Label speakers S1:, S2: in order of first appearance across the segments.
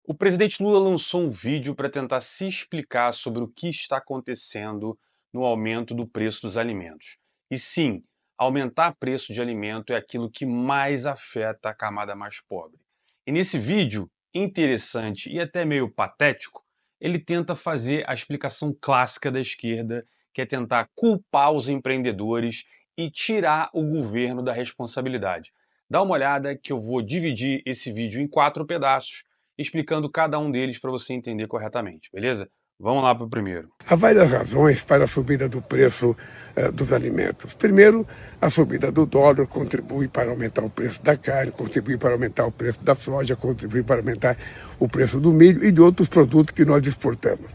S1: O presidente Lula lançou um vídeo para tentar se explicar sobre o que está acontecendo no aumento do preço dos alimentos. E sim, aumentar preço de alimento é aquilo que mais afeta a camada mais pobre. E nesse vídeo, interessante e até meio patético, ele tenta fazer a explicação clássica da esquerda, que é tentar culpar os empreendedores e tirar o governo da responsabilidade. Dá uma olhada que eu vou dividir esse vídeo em 4 pedaços, explicando cada um deles para você entender corretamente, beleza? Vamos lá para o primeiro.
S2: Há várias razões para a subida do preço dos alimentos. Primeiro, a subida do dólar contribui para aumentar o preço da carne, contribui para aumentar o preço da soja, contribui para aumentar o preço do milho e de outros produtos que nós exportamos.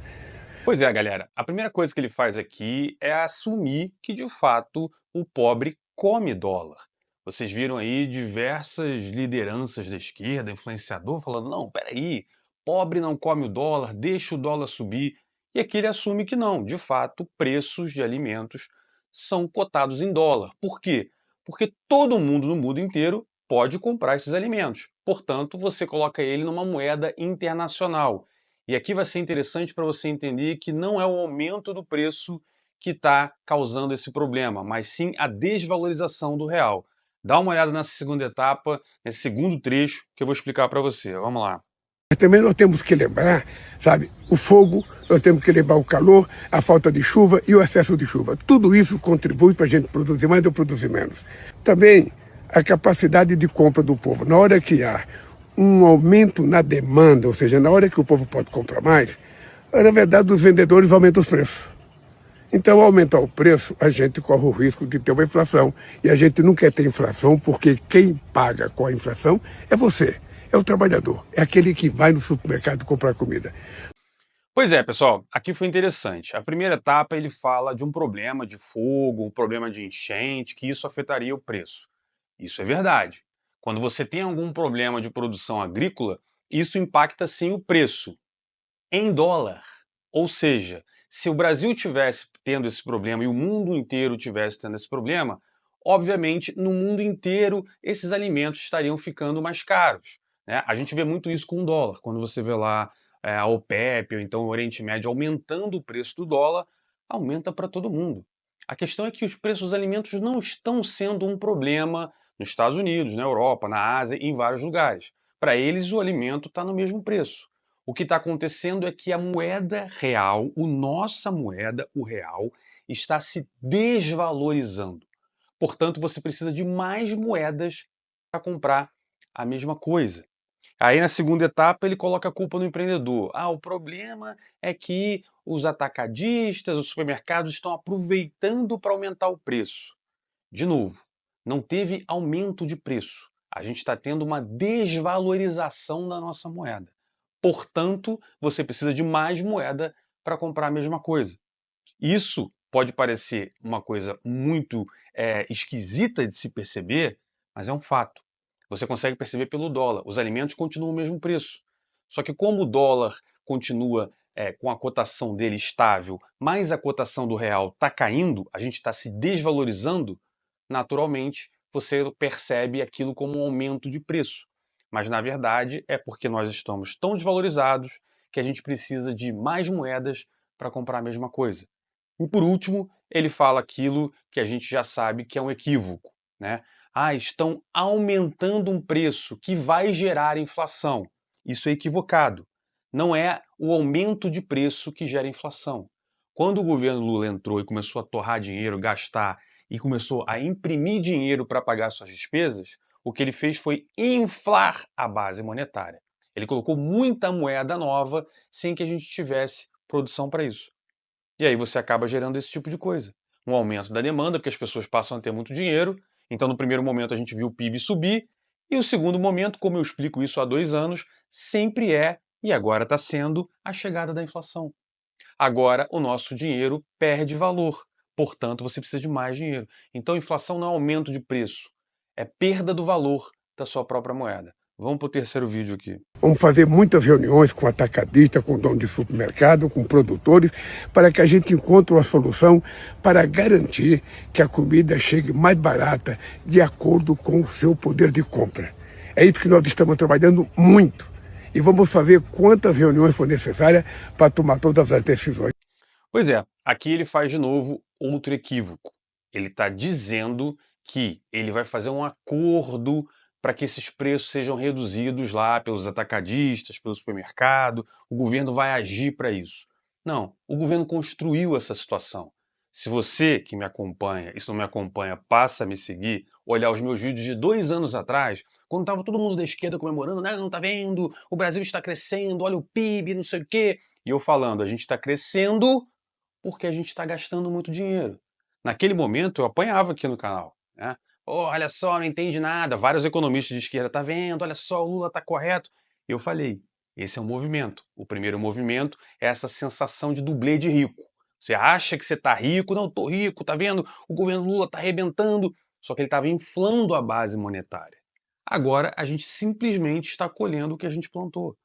S1: Pois é, galera, a primeira coisa que ele faz aqui é assumir que, de fato, o pobre come dólar. Vocês viram aí diversas lideranças da esquerda, influenciador, falando, não, peraí, pobre não come o dólar, deixa o dólar subir. E aqui ele assume que não, de fato, preços de alimentos são cotados em dólar. Por quê? Porque todo mundo no mundo inteiro pode comprar esses alimentos. Portanto, você coloca ele numa moeda internacional. E aqui vai ser interessante para você entender que não é o aumento do preço que está causando esse problema, mas sim a desvalorização do real. Dá uma olhada nessa segunda etapa, nesse segundo trecho que eu vou explicar para você. Vamos lá.
S2: Mas também nós temos que lembrar, sabe, o fogo, nós temos que lembrar o calor, a falta de chuva e o excesso de chuva. Tudo isso contribui para a gente produzir mais ou produzir menos. Também a capacidade de compra do povo. Na hora que há um aumento na demanda, ou seja, na hora que o povo pode comprar mais, na verdade os vendedores aumentam os preços. Então, ao aumentar o preço, a gente corre o risco de ter uma inflação. E a gente não quer ter inflação porque quem paga com a inflação é você, é o trabalhador, é aquele que vai no supermercado comprar comida.
S1: Pois é, pessoal, aqui foi interessante. A primeira etapa ele fala de um problema de fogo, um problema de enchente, que isso afetaria o preço. Isso é verdade. Quando você tem algum problema de produção agrícola, isso impacta sim o preço, em dólar. Ou seja, se o Brasil tivesse tendo esse problema e o mundo inteiro tivesse tendo esse problema, obviamente no mundo inteiro esses alimentos estariam ficando mais caros, né? A gente vê muito isso com o dólar, quando você vê lá a OPEP ou então o Oriente Médio aumentando o preço do dólar, aumenta para todo mundo. A questão é que os preços dos alimentos não estão sendo um problema nos Estados Unidos, na Europa, na Ásia e em vários lugares. Para eles o alimento está no mesmo preço. O que está acontecendo é que a moeda real, a nossa moeda, o real, está se desvalorizando. Portanto, você precisa de mais moedas para comprar a mesma coisa. Aí, na segunda etapa, ele coloca a culpa no empreendedor. Ah, o problema é que os atacadistas, os supermercados estão aproveitando para aumentar o preço. De novo, não teve aumento de preço. A gente está tendo uma desvalorização da nossa moeda. Portanto, você precisa de mais moeda para comprar a mesma coisa. Isso pode parecer uma coisa muito esquisita de se perceber, mas é um fato. Você consegue perceber pelo dólar. Os alimentos continuam o mesmo preço. Só que como o dólar continua com a cotação dele estável, mas a cotação do real está caindo, a gente está se desvalorizando, naturalmente você percebe aquilo como um aumento de preço. Mas na verdade é porque nós estamos tão desvalorizados que a gente precisa de mais moedas para comprar a mesma coisa. E por último, ele fala aquilo que a gente já sabe que é um equívoco, né? Ah, estão aumentando um preço que vai gerar inflação. Isso é equivocado. Não é o aumento de preço que gera inflação. Quando o governo Lula entrou e começou a torrar dinheiro, gastar e começou a imprimir dinheiro para pagar suas despesas, o que ele fez foi inflar a base monetária. Ele colocou muita moeda nova sem que a gente tivesse produção para isso. E aí você acaba gerando esse tipo de coisa. Um aumento da demanda, porque as pessoas passam a ter muito dinheiro. Então, no primeiro momento, a gente viu o PIB subir. E o segundo momento, como eu explico isso há 2 anos, sempre é, e agora está sendo, a chegada da inflação. Agora, o nosso dinheiro perde valor. Portanto, você precisa de mais dinheiro. Então, inflação não é aumento de preço. É perda do valor da sua própria moeda. Vamos para o terceiro vídeo aqui.
S2: Vamos fazer muitas reuniões com atacadistas, com dono de supermercado, com produtores, para que a gente encontre uma solução para garantir que a comida chegue mais barata de acordo com o seu poder de compra. É isso que nós estamos trabalhando muito. e vamos fazer quantas reuniões for necessárias para tomar todas as decisões.
S1: Pois é, aqui ele faz de novo outro equívoco. Ele está dizendo que ele vai fazer um acordo para que esses preços sejam reduzidos lá pelos atacadistas, pelo supermercado, o governo vai agir para isso. Não, o governo construiu essa situação. Se você que me acompanha, e se não me acompanha, passa a me seguir, olhar os meus vídeos de 2 anos atrás, quando estava todo mundo da esquerda comemorando, não, tá vendo, o Brasil está crescendo, olha o PIB, não sei o quê. E eu falando, a gente está crescendo porque a gente está gastando muito dinheiro. Naquele momento eu apanhava aqui no canal, né? Oh, olha só, não entende nada. Vários economistas de esquerda, tá vendo? Olha só, o Lula está correto. Eu falei, esse é um movimento. O primeiro movimento é essa sensação de dublê de rico. Você acha que você está rico? Não, estou rico, tá vendo? O governo Lula está arrebentando. Só que ele estava inflando a base monetária. Agora a gente simplesmente está colhendo o que a gente plantou.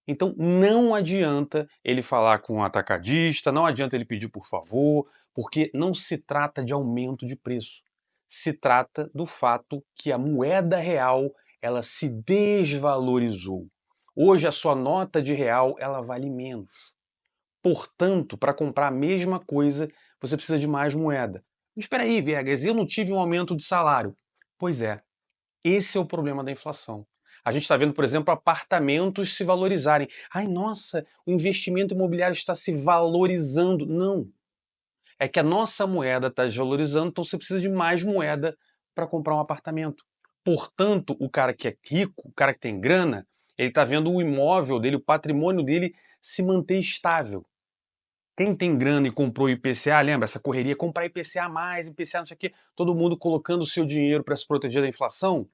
S1: Então não adianta ele falar com o atacadista, não adianta ele pedir por favor, porque não se trata de aumento de preço. Se trata do fato que a moeda real ela se desvalorizou. Hoje a sua nota de real ela vale menos. Portanto, para comprar a mesma coisa, você precisa de mais moeda. Mas espera aí, Viegas, eu não tive um aumento de salário. Pois é, esse é o problema da inflação. A gente está vendo, por exemplo, apartamentos se valorizarem. Ai, nossa, o investimento imobiliário está se valorizando. Não. É que a nossa moeda está desvalorizando, então você precisa de mais moeda para comprar um apartamento. Portanto, o cara que é rico, o cara que tem grana, ele está vendo o imóvel dele, o patrimônio dele se manter estável. Quem tem grana e comprou IPCA, lembra essa correria, comprar IPCA mais, IPCA não sei o quê, todo mundo colocando o seu dinheiro para se proteger da inflação?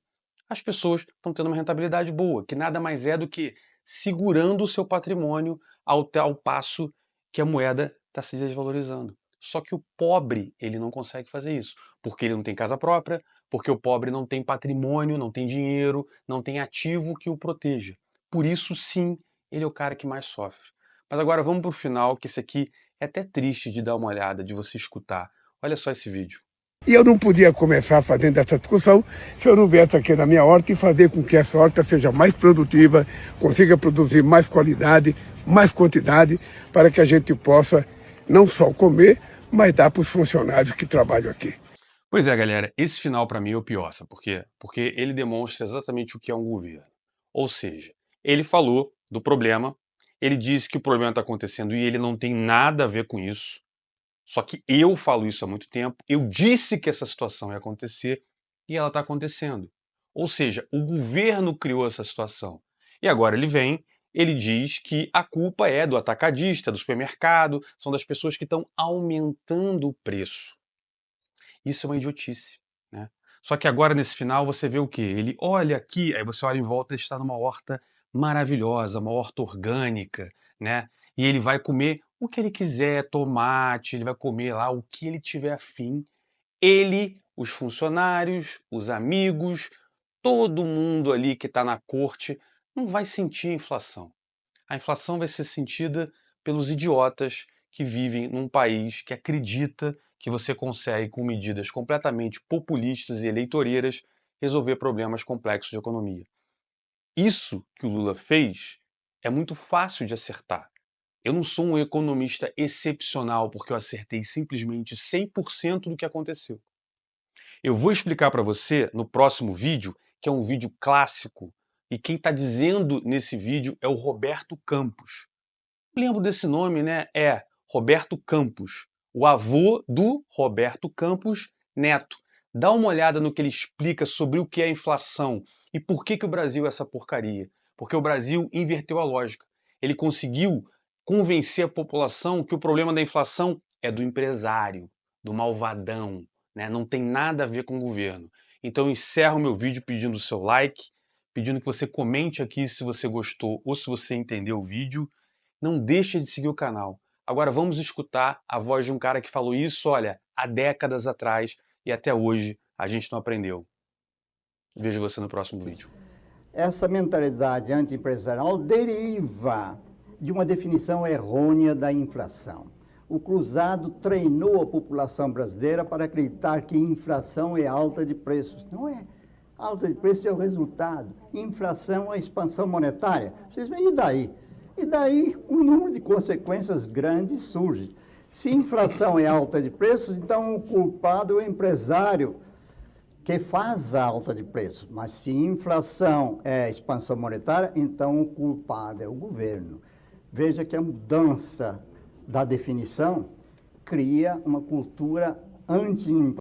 S1: As pessoas estão tendo uma rentabilidade boa, que nada mais é do que segurando o seu patrimônio ao passo que a moeda está se desvalorizando. Só que o pobre, ele não consegue fazer isso, porque ele não tem casa própria, porque o pobre não tem patrimônio, não tem dinheiro, não tem ativo que o proteja. Por isso, sim, ele é o cara que mais sofre. Mas agora vamos para o final, que esse aqui é até triste de dar uma olhada, de você escutar. Olha só esse vídeo.
S2: E eu não podia começar fazendo essa discussão se eu não viesse aqui na minha horta e fazer com que essa horta seja mais produtiva, consiga produzir mais qualidade, mais quantidade, para que a gente possa não só comer, mas dar para os funcionários que trabalham aqui.
S1: Pois é, galera, esse final para mim é o pior, sabe por quê? Porque ele demonstra exatamente o que é um governo. Ou seja, ele falou do problema, ele disse que o problema está acontecendo e ele não tem nada a ver com isso. Só que eu falo isso há muito tempo, eu disse que essa situação ia acontecer e ela está acontecendo. Ou seja, o governo criou essa situação. E agora ele vem, ele diz que a culpa é do atacadista, do supermercado, são das pessoas que estão aumentando o preço. Isso é uma idiotice, né? Só que agora nesse final você vê o quê? Ele olha aqui, aí você olha em volta e está numa horta maravilhosa, uma horta orgânica, né? E ele vai comer o que ele quiser, tomate, ele vai comer lá o que ele tiver afim. Ele, os funcionários, os amigos, todo mundo ali que está na corte não vai sentir a inflação. A inflação vai ser sentida pelos idiotas que vivem num país que acredita que você consegue, com medidas completamente populistas e eleitoreiras, resolver problemas complexos de economia. Isso que o Lula fez é muito fácil de acertar. Eu não sou um economista excepcional porque eu acertei simplesmente 100% do que aconteceu. Eu vou explicar para você no próximo vídeo, que é um vídeo clássico, e quem está dizendo nesse vídeo é o Roberto Campos. Lembro desse nome, né? É Roberto Campos, o avô do Roberto Campos Neto. Dá uma olhada no que ele explica sobre o que é inflação e por que o Brasil é essa porcaria. Porque o Brasil inverteu a lógica. Ele conseguiu convencer a população que o problema da inflação é do empresário, do malvadão, né? Não tem nada a ver com o governo. Então eu encerro meu vídeo pedindo o seu like, pedindo que você comente aqui se você gostou ou se você entendeu o vídeo. Não deixe de seguir o canal. Agora vamos escutar a voz de um cara que falou isso, olha, há décadas atrás e até hoje a gente não aprendeu. Vejo você no próximo vídeo.
S3: Essa mentalidade anti-empresarial deriva de uma definição errônea da inflação. O Cruzado treinou a população brasileira para acreditar que inflação é alta de preços. Não é. Alta de preço é o resultado. Inflação é a expansão monetária. Vocês veem, e daí? E daí um número de consequências grandes surge. Se inflação é alta de preços, então o culpado é o empresário que faz a alta de preços. Mas se inflação é expansão monetária, então o culpado é o governo. Veja que a mudança da definição cria uma cultura anti